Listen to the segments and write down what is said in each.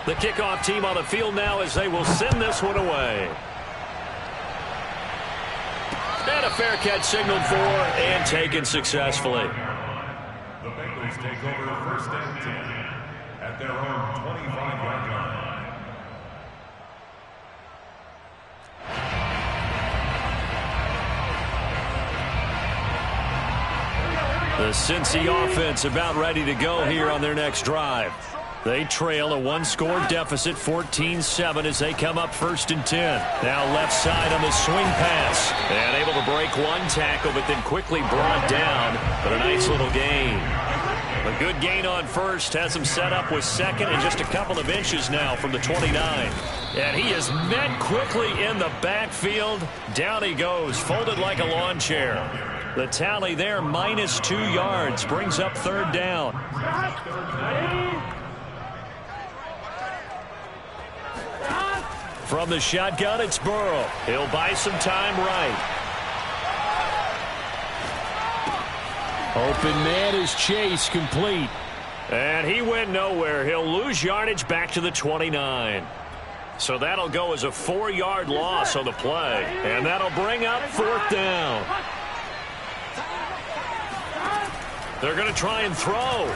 The kickoff team on the field now as they will send this one away. And a fair catch signaled for and taken successfully. The Bengals take over first and 10 at their own 25-yard line. The Cincy offense about ready to go here on their next drive. They trail a one-score deficit, 14-7, as they come up first and 10. Now left side on the swing pass. And able to break one tackle, but then quickly brought down. But a nice little gain. A good gain on first. Has him set up with second and just a couple of inches now from the 29. And he is met quickly in the backfield. Down he goes, folded like a lawn chair. The tally there, -2 yards, brings up third down. From the shotgun, it's Burrow. He'll buy some time right. Open man is Chase, complete. And he went nowhere. He'll lose yardage back to the 29. So that'll go as a 4-yard loss on the play. And that'll bring up fourth down. They're going to try and throw.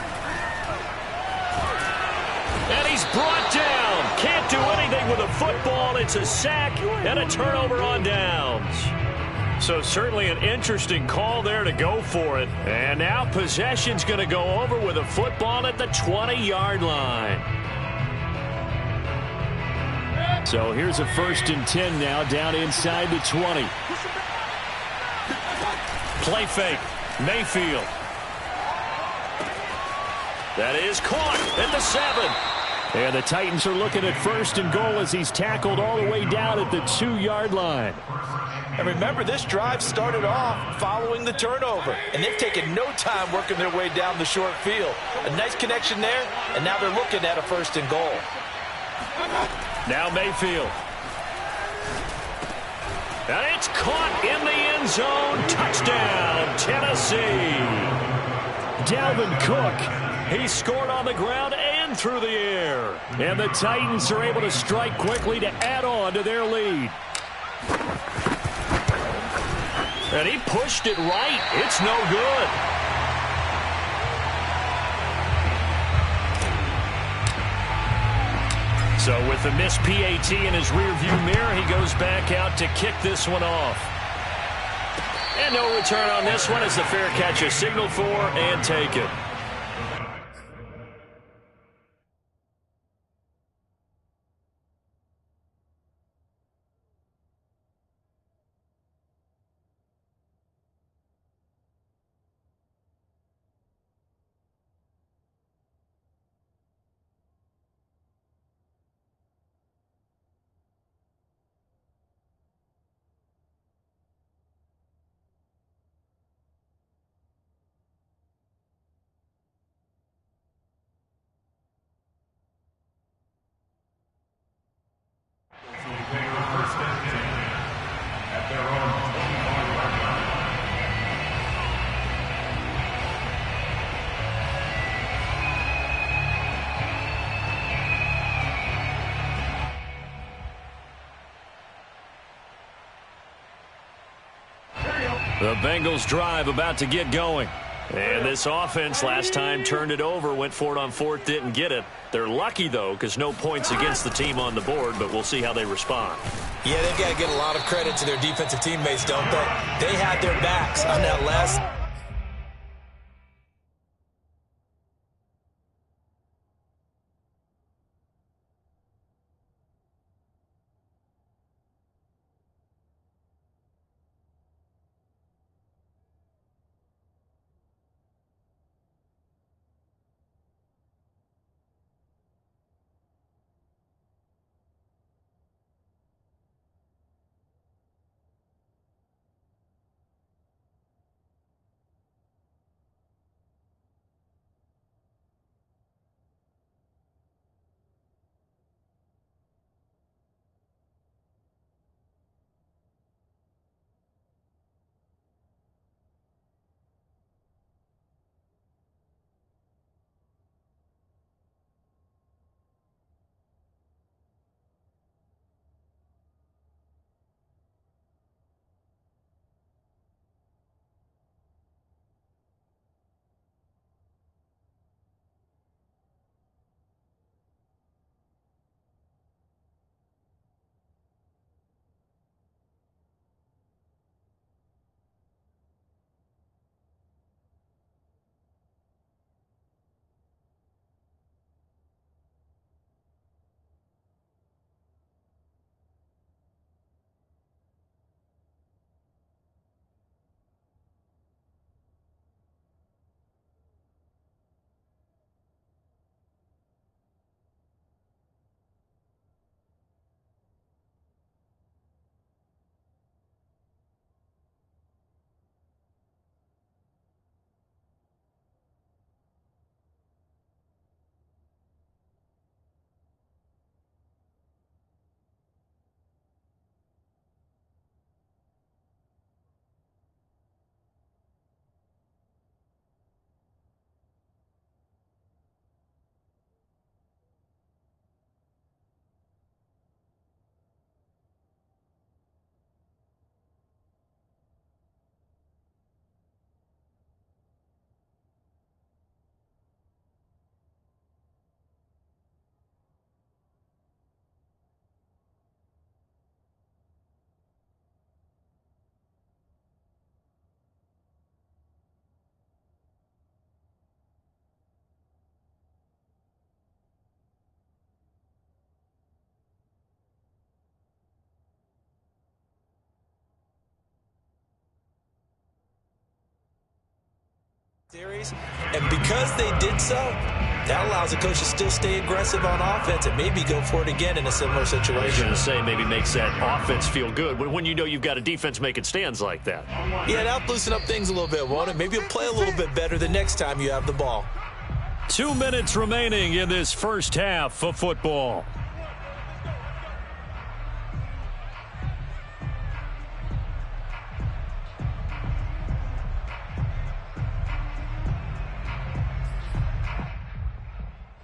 And he's brought down. Can't do anything with a football. It's a sack and a turnover on downs. So certainly an interesting call there to go for it. And now possession's going to go over with a football at the 20-yard line. So here's a first and 10 now down inside the 20. Play fake. Mayfield. That is caught at the 7. And the Titans are looking at first and goal as he's tackled all the way down at the 2-yard line. And remember, this drive started off following the turnover. And they've taken no time working their way down the short field. A nice connection there, and now they're looking at a first and goal. Now Mayfield. And it's caught in the end zone. Touchdown, Tennessee. Dalvin Cook. He scored on the ground and through the air. And the Titans are able to strike quickly to add on to their lead. And he pushed it right. It's no good. So with the missed PAT in his rearview mirror, he goes back out to kick this one off. And no return on this one as the fair catch is signaled for and taken. The Bengals drive about to get going. And this offense last time turned it over, went for it on fourth, didn't get it. They're lucky, though, because no points against the team on the board, but we'll see how they respond. Yeah, they've got to give a lot of credit to their defensive teammates, don't they? They had their backs on that last Series, and because they did so, that allows the coach to still stay aggressive on offense and maybe go for it again in a similar situation. I was going to say maybe makes that offense feel good when you know you've got a defense making stands like that. Yeah, that'll loosen up things a little bit, won't it? Maybe you'll play a little bit better the next time you have the ball. 2 minutes remaining in this first half of football.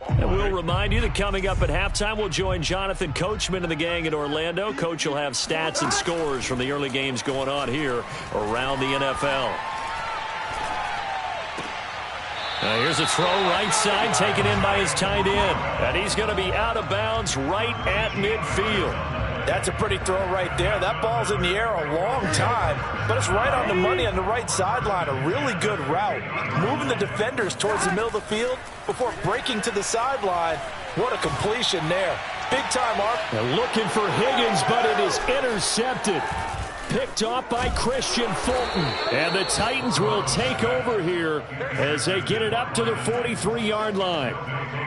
And we'll remind you that coming up at halftime, we'll join Jonathan Coachman and the gang in Orlando. Coach will have stats and scores from the early games going on here around the NFL. Now here's a throw right side taken in by his tight end. And he's going to be out of bounds right at midfield. That's a pretty throw right there. That ball's in the air a long time, but it's right on the money on the right sideline. A really good route. Moving the defenders towards the middle of the field before breaking to the sideline. What a completion there. Big time arc. They're looking for Higgins, but it is intercepted. Picked off by Christian Fulton. And the Titans will take over here as they get it up to the 43-yard line.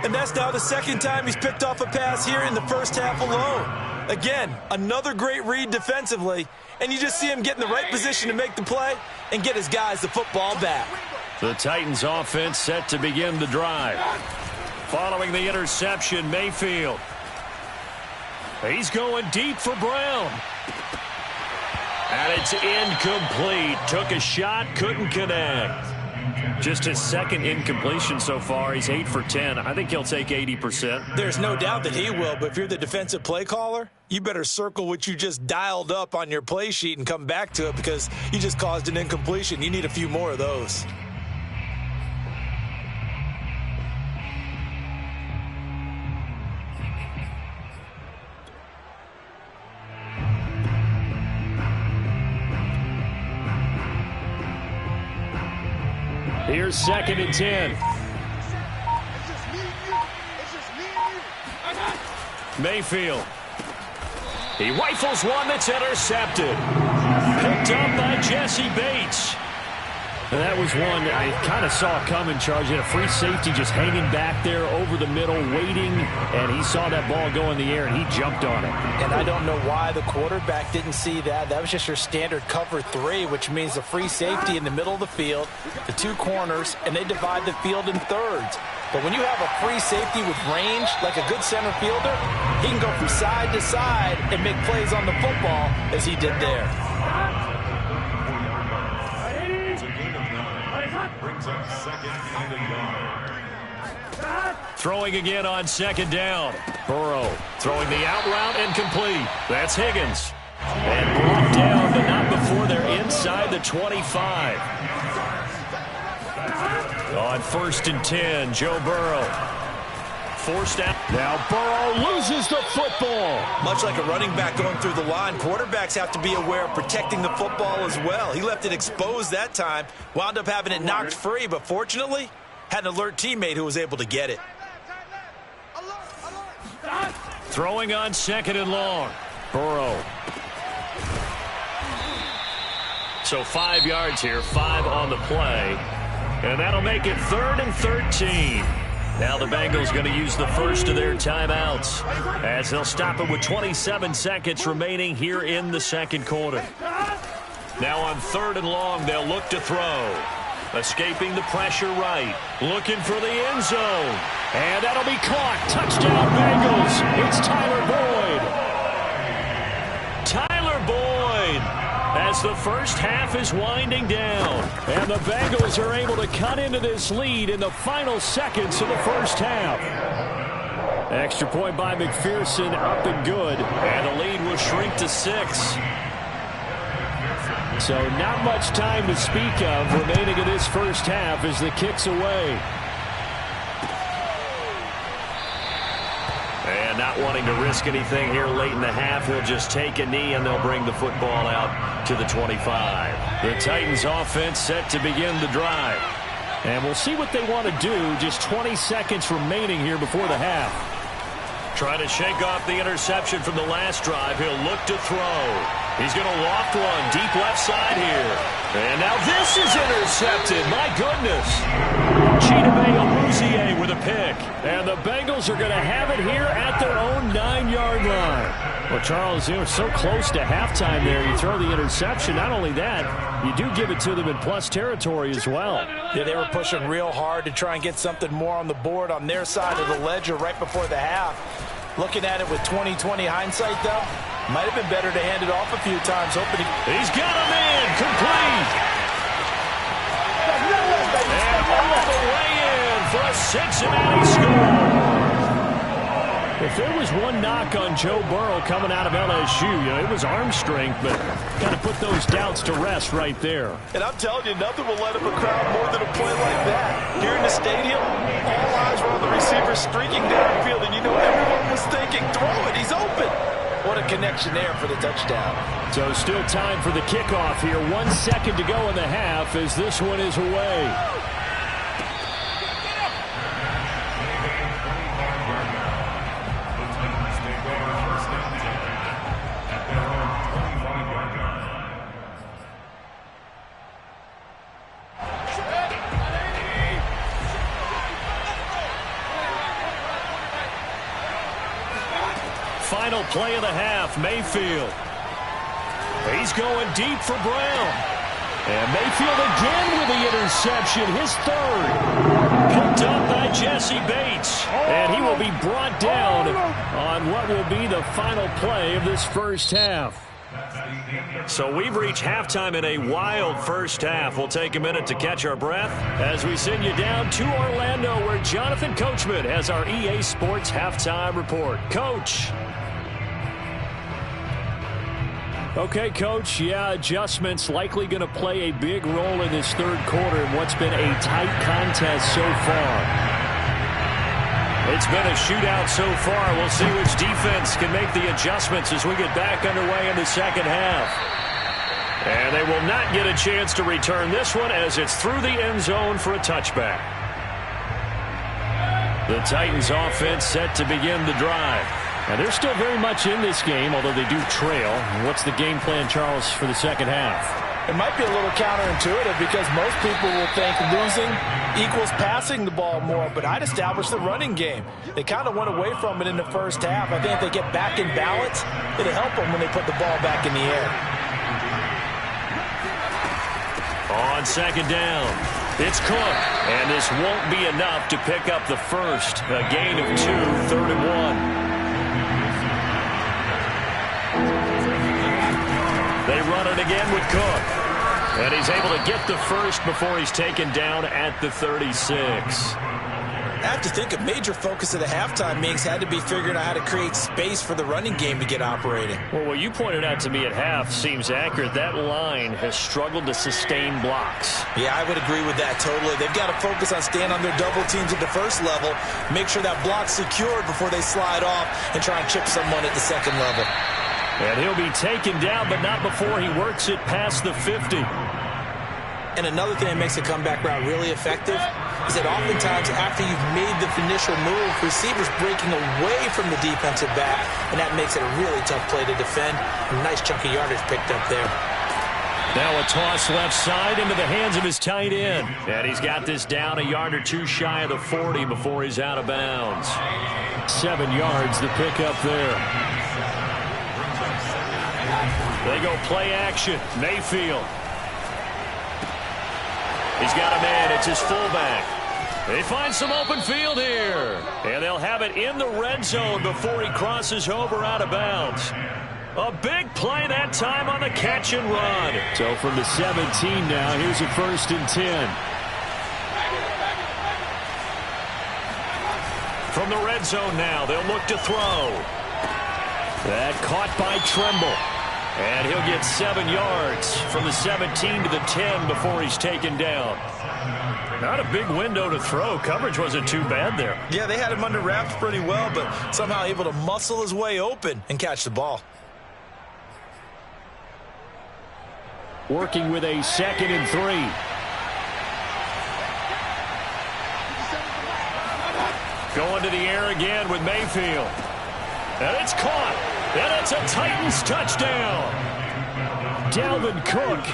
And that's now the second time he's picked off a pass here in the first half alone. Again, another great read defensively, and you just see him get in the right position to make the play and get his guys the football back. The Titans offense set to begin the drive. Following the interception, Mayfield. He's going deep for Brown. And it's incomplete. Took a shot, couldn't connect. Just his second incompletion so far. He's 8 for 10. I think he'll take 80%. There's no doubt that he will, but if you're the defensive play caller, you better circle what you just dialed up on your play sheet and come back to it because you just caused an incompletion. You need a few more of those. Here's 2nd and 10. Mayfield. He rifles one that's intercepted. Picked up by Jesse Bates. And that was one I kind of saw coming, Charles. He had a free safety just hanging back there over the middle, waiting, and he saw that ball go in the air, and he jumped on it. And I don't know why the quarterback didn't see that. That was just your standard cover 3, which means the free safety in the middle of the field, the 2 corners, and they divide the field in thirds. But when you have a free safety with range, like a good center fielder, he can go from side to side and make plays on the football as he did there. Brings up 2nd and a yard. Throwing again on 2nd down. Burrow throwing the out route incomplete. That's Higgins. And brought down, but not before they're inside the 25. On 1st and 10, Joe Burrow. Forced out. Now Burrow loses the football. Much like a running back going through the line, quarterbacks have to be aware of protecting the football as well. He left it exposed that time, wound up having it knocked free, but fortunately, had an alert teammate who was able to get it. Throwing on 2nd and long. Burrow. So 5 yards here, 5 on the play. And that'll make it 3rd and 13. Now the Bengals going to use the first of their timeouts as they'll stop it with 27 seconds remaining here in the second quarter. Now on 3rd and long, they'll look to throw. Escaping the pressure right. Looking for the end zone. And that'll be caught. Touchdown Bengals. It's Tyler Boyd. Tyler Boyd. As the first half is winding down. And the Bengals are able to cut into this lead in the final seconds of the first half. Extra point by McPherson, up and good. And the lead will shrink to 6. So not much time to speak of remaining in this first half as the kick's away. And not wanting to risk anything here late in the half, he'll just take a knee and they'll bring the football out to the 25. The Titans offense set to begin the drive. And we'll see what they want to do. Just 20 seconds remaining here before the half. Trying to shake off the interception from the last drive. He'll look to throw. He's going to loft one deep left side here. And now this is intercepted. My goodness. Chidobe Awuzie with a pick. And the Bengals are going to have it here at their own 9-yard line. Well, Charles, they were so close to halftime there. You throw the interception. Not only that, you do give it to them in plus territory as well. Yeah, they were pushing real hard to try and get something more on the board on their side of the ledger right before the half. Looking at it with 20/20 hindsight, though, might have been better to hand it off a few times. Hoping he's got a man complete. And all the way in for a Cincinnati score. If there was one knock on Joe Burrow coming out of LSU, it was arm strength, but got to put those doubts to rest right there. And I'm telling you, nothing will let up a crowd more than a play like that. Here in the stadium, all eyes were on the receiver streaking downfield, and everyone was thinking, throw it, he's open. What a connection there for the touchdown. So still time for the kickoff here. 1 second to go in the half as this one is away. Final play of the half, Mayfield. He's going deep for Brown. And Mayfield again with the interception, his third. Picked up by Jesse Bates. And he will be brought down on what will be the final play of this first half. So we've reached halftime in a wild first half. We'll take a minute to catch our breath as we send you down to Orlando, where Jonathan Coachman has our EA Sports halftime report. Coach. Okay, Coach, adjustments likely going to play a big role in this third quarter in what's been a tight contest so far. It's been a shootout so far. We'll see which defense can make the adjustments as we get back underway in the second half. And they will not get a chance to return this one as it's through the end zone for a touchback. The Titans offense set to begin the drive. And they're still very much in this game, although they do trail. What's the game plan, Charles, for the second half? It might be a little counterintuitive because most people will think losing equals passing the ball more, but I'd establish the running game. They kind of went away from it in the first half. I think if they get back in balance, it'll help them when they put the ball back in the air. On second down, it's Cook, and this won't be enough to pick up the first. A gain of 2, 3rd and 1. They run it again with Cook. And he's able to get the first before he's taken down at the 36. I have to think a major focus of the halftime meetings had to be figuring out how to create space for the running game to get operating. Well, what you pointed out to me at half seems accurate. That line has struggled to sustain blocks. Yeah, I would agree with that totally. They've got to focus on staying on their double teams at the first level, make sure that block's secured before they slide off and try and chip someone at the second level. And he'll be taken down, but not before he works it past the 50. And another thing that makes a comeback route really effective is that oftentimes after you've made the initial move, receivers breaking away from the defensive back, and that makes it a really tough play to defend. A nice chunk of yardage picked up there. Now a toss left side into the hands of his tight end. And he's got this down a yard or two shy of the 40 before he's out of bounds. 7 yards, the pickup there. They go play action. Mayfield. He's got a man. It's his fullback. They find some open field here. And they'll have it in the red zone before he crosses over out of bounds. A big play that time on the catch and run. So from the 17 now, here's a 1st and 10. From the red zone now, they'll look to throw. That caught by Tremble. And he'll get 7 yards from the 17 to the 10 before he's taken down. Not a big window to throw. Coverage wasn't too bad there. Yeah, they had him under wraps pretty well, but somehow able to muscle his way open and catch the ball. Working with a 2nd and 3. Going to the air again with Mayfield. And it's caught. And it's a Titans touchdown. Dalvin Cook,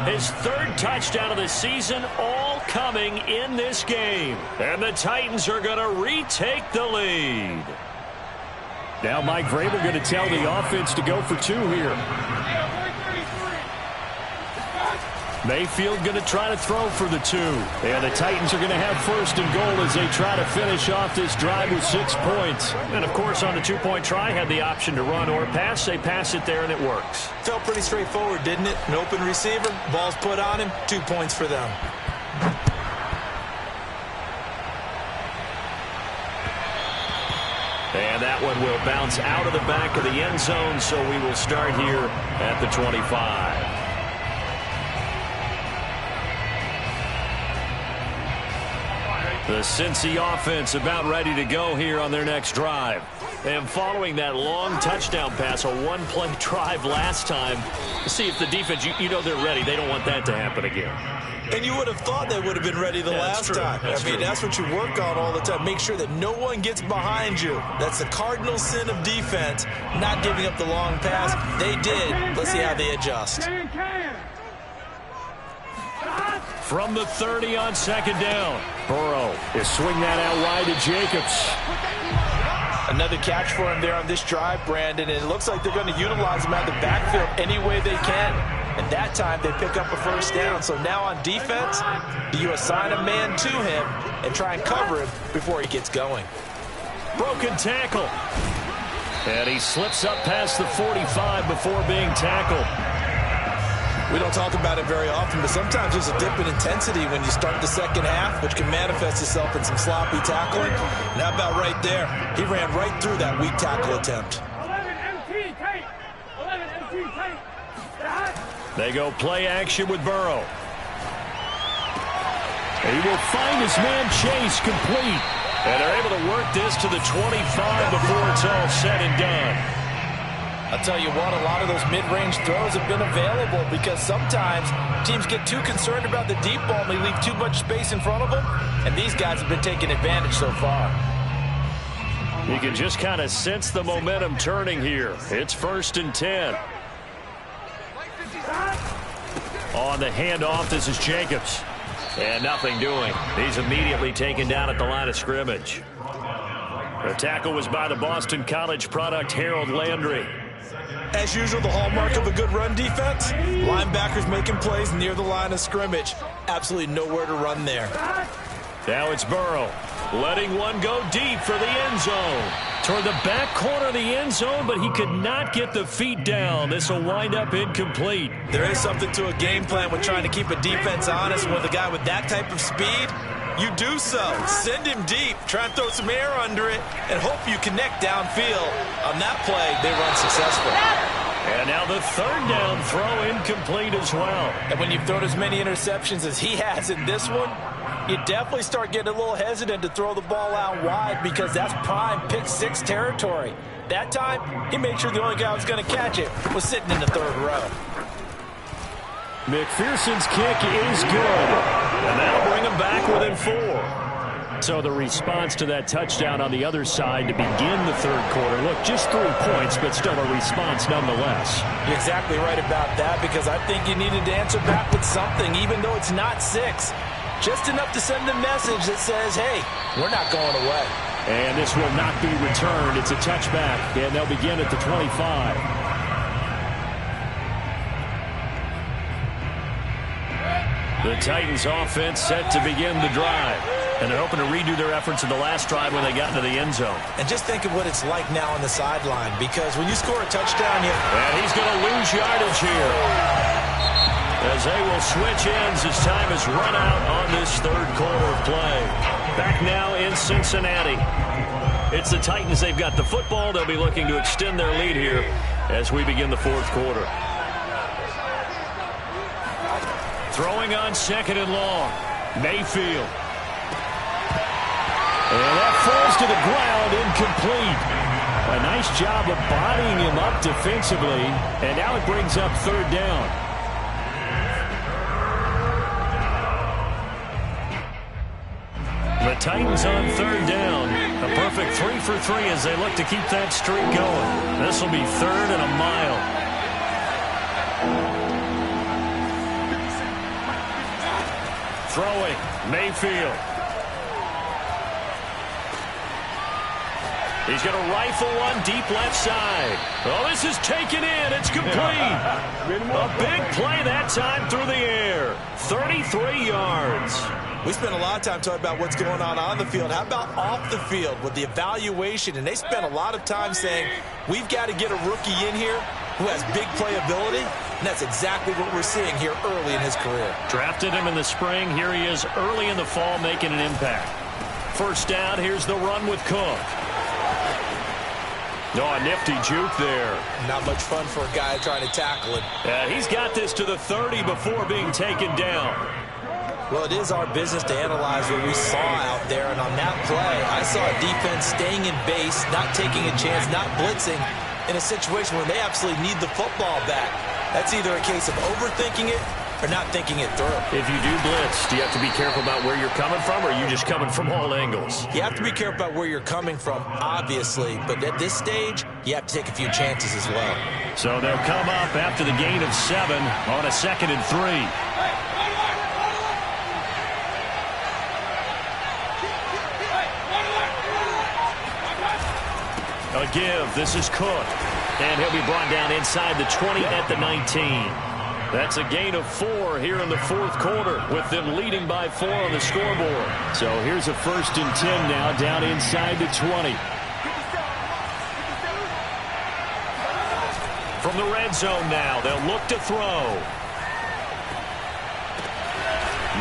his third touchdown of the season, all coming in this game. And the Titans are going to retake the lead. Now Mike Vrabel going to tell the offense to go for two here. Mayfield going to try to throw for the two. And the Titans are going to have first and goal as they try to finish off this drive with 6 points. And, of course, on the two-point try, had the option to run or pass. They pass it there, and it works. Felt pretty straightforward, didn't it? An open receiver, ball's put on him, 2 points for them. And that one will bounce out of the back of the end zone, so we will start here at the 25. The Cincy offense about ready to go here on their next drive. And following that long touchdown pass, a one-play drive last time, see if the defense, you know they're ready. They don't want that to happen again. And you would have thought they would have been ready the last time. I mean, that's what you work on all the time. Make sure that no one gets behind you. That's the cardinal sin of defense, not giving up the long pass. They did. Let's see how they adjust. From the 30 on second down, Burrow is swing that out wide to Jacobs. Another catch for him there on this drive, Brandon, and it looks like they're going to utilize him out of the backfield any way they can. And that time they pick up a first down. So now on defense, you assign a man to him and try and cover him before he gets going. Broken tackle. And he slips up past the 45 before being tackled. We don't talk about it very often, but sometimes there's a dip in intensity when you start the second half, which can manifest itself in some sloppy tackling. And how about right there? He ran right through that weak tackle attempt. They go play action with Burrow. He will find his man Chase complete. And they're able to work this to the 25 before it's all said and done. I'll tell you what, a lot of those mid-range throws have been available because sometimes teams get too concerned about the deep ball and they leave too much space in front of them, and these guys have been taking advantage so far. You can just kind of sense the momentum turning here. It's 1st and 10. On the handoff, this is Jacobs. And nothing doing. He's immediately taken down at the line of scrimmage. The tackle was by the Boston College product, Harold Landry. As usual, the hallmark of a good run defense, linebackers making plays near the line of scrimmage. Absolutely nowhere to run there. Now it's Burrow, letting one go deep for the end zone. Toward the back corner of the end zone, but he could not get the feet down. This will wind up incomplete. There is something to a game plan with trying to keep a defense honest. With a guy with that type of speed, you do so. Send him deep, try and throw some air under it, and hope you connect downfield. On that play, they run successful. And now the third down throw incomplete as well. And when you've thrown as many interceptions as he has in this one, you definitely start getting a little hesitant to throw the ball out wide because that's prime pick six territory. That time, he made sure the only guy who was going to catch it was sitting in the third row. McPherson's kick is good. And that'll bring him back within 4. So the response to that touchdown on the other side to begin the third quarter. Look, just 3 points, but still a response nonetheless. You're exactly right about that because I think you needed to answer back with something, even though it's not 6. Just enough to send a message that says, hey, we're not going away. And this will not be returned. It's a touchback, and they'll begin at the 25. The Titans offense set to begin the drive. And they're hoping to redo their efforts in the last drive when they got into the end zone. And just think of what it's like now on the sideline, because when you score a touchdown, and he's going to lose yardage here, as they will switch ends as time is run out on this third quarter of play. Back now in Cincinnati. It's the Titans. They've got the football. They'll be looking to extend their lead here as we begin the fourth quarter. Throwing on second and long. Mayfield. And that falls to the ground, incomplete. A nice job of bodying him up defensively. And now it brings up third down. The Titans on third down. A perfect 3 for 3 as they look to keep that streak going. This will be 3rd and a mile. Throwing, Mayfield. He's going to rifle one deep left side. Oh, this is taken in. It's complete. A big play that time through the air. 33 yards. We spent a lot of time talking about what's going on the field. How about off the field with the evaluation? And they spent a lot of time saying, we've got to get a rookie in here who has big playability. And that's exactly what we're seeing here early in his career. Drafted him in the spring. Here he is early in the fall making an impact. First down, here's the run with Cook. Oh, a nifty juke there. Not much fun for a guy trying to tackle it. He's got this to the 30 before being taken down. Well, it is our business to analyze what we saw out there. And on that play, I saw a defense staying in base, not taking a chance, not blitzing in a situation where they absolutely need the football back. That's either a case of overthinking it or not thinking it through. If you do blitz, do you have to be careful about where you're coming from, or are you just coming from all angles? You have to be careful about where you're coming from, obviously. But at this stage, you have to take a few chances as well. So they'll come up after the gain of 7 on a 2nd and 3. A give. This is Cook. And he'll be brought down inside the 20 at the 19. That's a gain of 4 here in the 4th quarter with them leading by 4 on the scoreboard. So here's a 1st and 10 now down inside the 20. From the red zone now, they'll look to throw.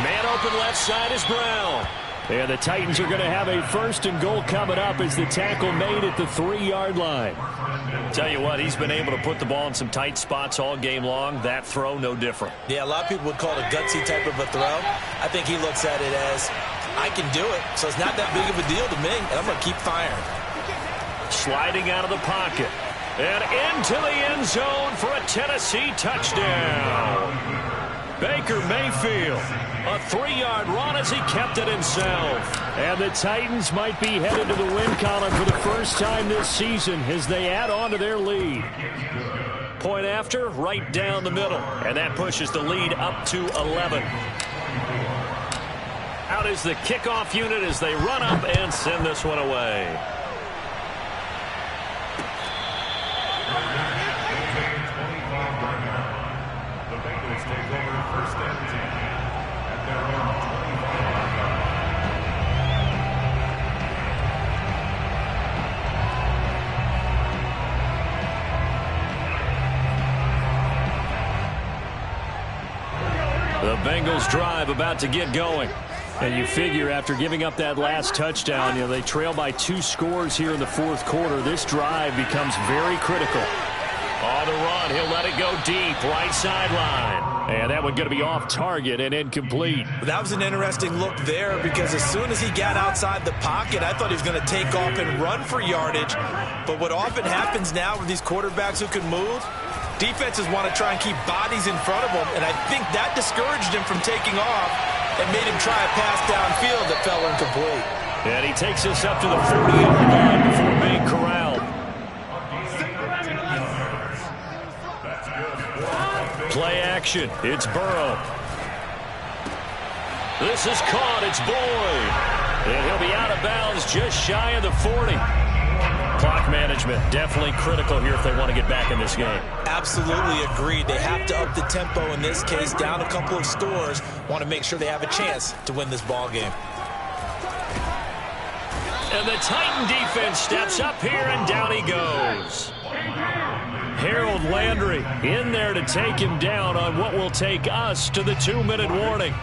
Man open left side is Brown. And the Titans are going to have a 1st and goal coming up as the tackle made at the 3-yard line. Tell you what, he's been able to put the ball in some tight spots all game long. That throw, no different. Yeah, a lot of people would call it a gutsy type of a throw. I think he looks at it as, I can do it, so it's not that big of a deal to me, and I'm going to keep firing. Sliding out of the pocket. And into the end zone for a Tennessee touchdown. Baker Mayfield. A 3-yard run as he kept it himself. And the Titans might be headed to the win column for the first time this season as they add on to their lead. Point after, right down the middle. And that pushes the lead up to 11. Out is the kickoff unit as they run up and send this one away. The Bengals take over 1st and 10 at their own 25-yard line. The Bengals drive about to get going. And you figure after giving up that last touchdown, they trail by 2 scores here in the 4th quarter. This drive becomes very critical. On the run, he'll let it go deep, right sideline. And that one going to be off target and incomplete. That was an interesting look there because as soon as he got outside the pocket, I thought he was going to take off and run for yardage. But what often happens now with these quarterbacks who can move, defenses want to try and keep bodies in front of them, and I think that discouraged him from taking off and made him try a pass downfield that fell incomplete. And he takes us up to the 40-yard line before being corralled. Play action. It's Burrow. This is caught. It's Boyd. And he'll be out of bounds just shy of the 40. Clock management definitely critical here if they want to get back in this game. Absolutely agreed. They have to up the tempo in this case, down a couple of scores. Want to make sure they have a chance to win this ball game. And the Titan defense steps up here, and down he goes. Harold Landry in there to take him down on what will take us to the 2-minute warning.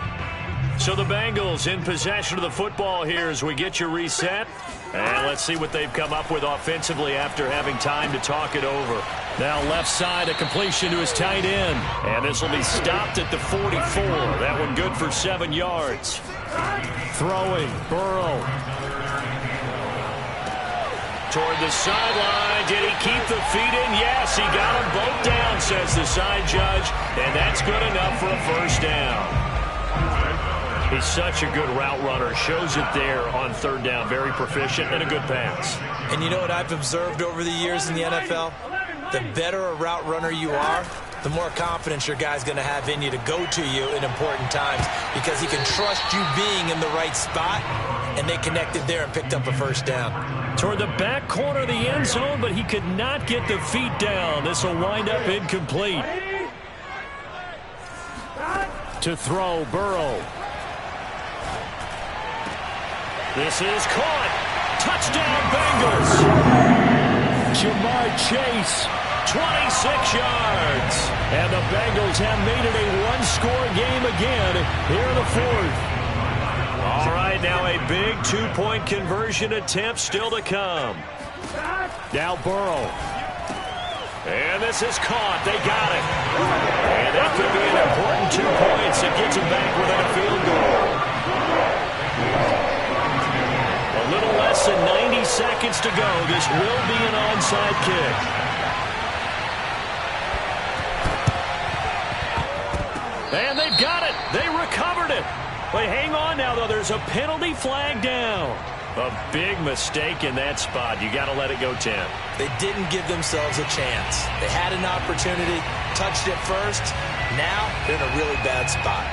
So the Bengals in possession of the football here as we get you reset. And let's see what they've come up with offensively after having time to talk it over. Now left side, a completion to his tight end. And this will be stopped at the 44. That one good for 7 yards. Throwing, Burrow. Toward the sideline. Did he keep the feet in? Yes, he got them both down, says the side judge. And that's good enough for a 1st down. He's such a good route runner. Shows it there on 3rd down. Very proficient and a good pass. And you know what I've observed over the years in the NFL? The better a route runner you are, the more confidence your guy's going to have in you to go to you in important times because he can trust you being in the right spot, and they connected there and picked up a first down. Toward the back corner of the end zone, but he could not get the feet down. This will wind up incomplete. To throw, Burrow. This is caught. Touchdown, Bengals. Jamar Chase, 26 yards. And the Bengals have made it a one-score game again here in the fourth. All right, now a big two-point conversion attempt still to come. Now Burrow. And this is caught. They got it. And that could be an important 2 points. It gets them back within a field goal. A little less than 90 seconds to go. This will be an onside kick. And they've got it. They recovered it. But hang on now, though. There's a penalty flag down. A big mistake in that spot. You got to let it go 10. They didn't give themselves a chance. They had an opportunity, touched it first. Now they're in a really bad spot.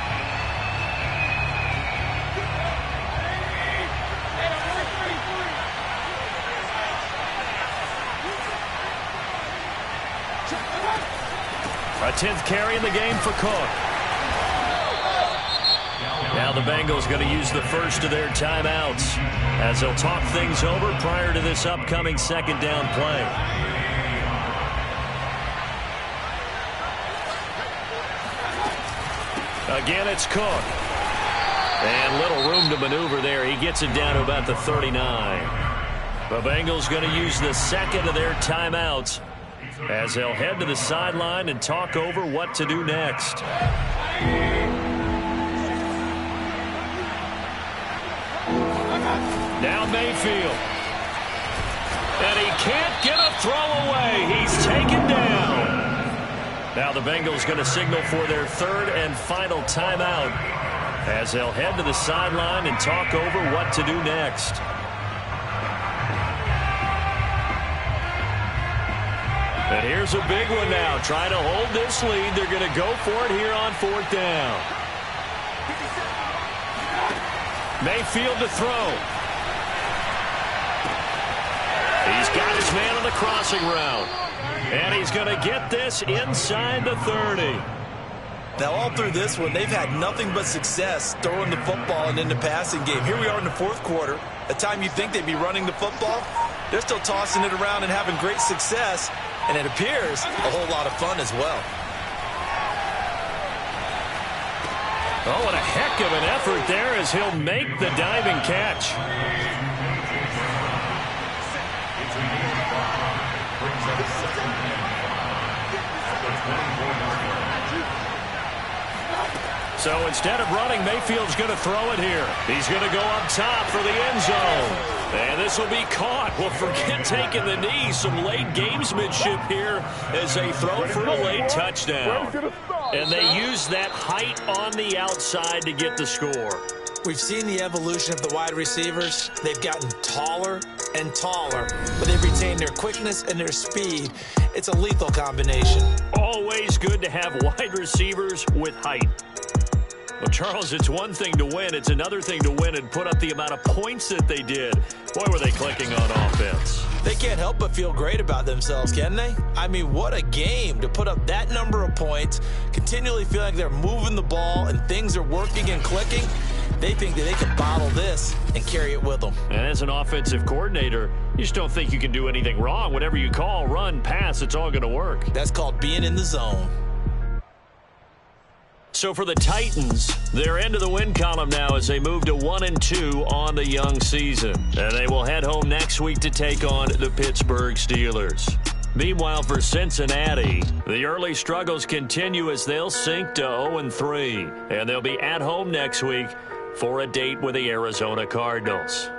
A 10th carry in the game for Cook. Now the Bengals going to use the first of their timeouts as they'll talk things over prior to this upcoming second down play. Again, it's Cook. And little room to maneuver there. He gets it down to about the 39. The Bengals going to use the second of their timeouts as they'll head to the sideline and talk over what to do next. Now Mayfield. And he can't get a throw away. He's taken down. Now the Bengals going to signal for their third and final timeout as they'll head to the sideline and talk over what to do next. And here's a big one now. Trying to hold this lead. They're going to go for it here on fourth down. Mayfield to throw. He's got his man on the crossing route. And he's going to get this inside the 30. Now, all through this one, they've had nothing but success throwing the football and in the passing game. Here we are in the fourth quarter. A time you think they'd be running the football, they're still tossing it around and having great success. And it appears a whole lot of fun as well. Oh, what a heck of an effort there as he'll make the diving catch. So instead of running, Mayfield's going to throw it here. He's going to go up top for the end zone. And this will be caught. Well, forget taking the knee. Some late gamesmanship here as they throw for a late touchdown. And they use that height on the outside to get the score. We've seen the evolution of the wide receivers. They've gotten taller and taller, but they've retained their quickness and their speed. It's a lethal combination. Always good to have wide receivers with height. Well, Charles, it's one thing to win. It's another thing to win and put up the amount of points that they did. Boy, were they clicking on offense. They can't help but feel great about themselves, can they? I mean, what a game to put up that number of points, continually feeling like they're moving the ball and things are working and clicking. They think that they can bottle this and carry it with them. And as an offensive coordinator, you just don't think you can do anything wrong. Whatever you call, run, pass, it's all going to work. That's called being in the zone. So for the Titans, they're into the win column now as they move to 1-2 on the young season. And they will head home next week to take on the Pittsburgh Steelers. Meanwhile, for Cincinnati, the early struggles continue as they'll sink to 0-3. And they'll be at home next week for a date with the Arizona Cardinals.